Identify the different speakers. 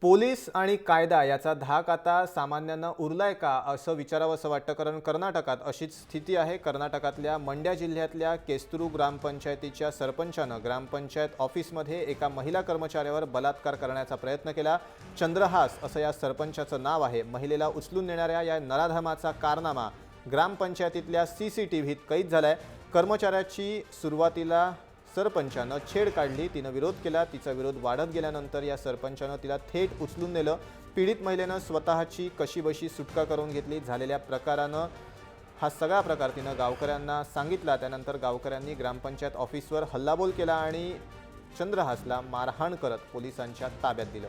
Speaker 1: Police आणि कायदा याचा धाक आता सामान्यांना उरलाय का असं विचारावंसं वाटतं, कारण कर्नाटकात अशीच स्थिती आहे। कर्नाटकातल्या मंड्या जिल्ह्यातल्या केस्तुरू ग्रामपंचायतीच्या सरपंचानं ग्रामपंचायत ऑफिसमध्ये एका महिला कर्मचाऱ्यावर बलात्कार करण्याचा प्रयत्न केला। चंद्रहास असं या सरपंचाचं नाव आहे। महिलेला उचलून नेणाऱ्या या नराधमाचा कारनामा ग्रामपंचायतीतल्या सीसीटीव्हीत कैद झालाय। कर्मचाऱ्याची सुरुवातीला सरपंचानं छेड काढली, तिनं विरोध केला। तिचा विरोध वाढत गेल्यानंतर या सरपंचानं तिला थेट उचलून नेलं। पीडित महिलेनं स्वतःची कशीबशी सुटका करून घेतली। झालेल्या प्रकारानं हा सगळा प्रकार तिनं गावकऱ्यांना सांगितला। त्यानंतर गावकऱ्यांनी ग्रामपंचायत ऑफिसवर हल्लाबोल केला आणि चंद्रहासला मारहाण करत पोलिसांच्या ताब्यात दिलं।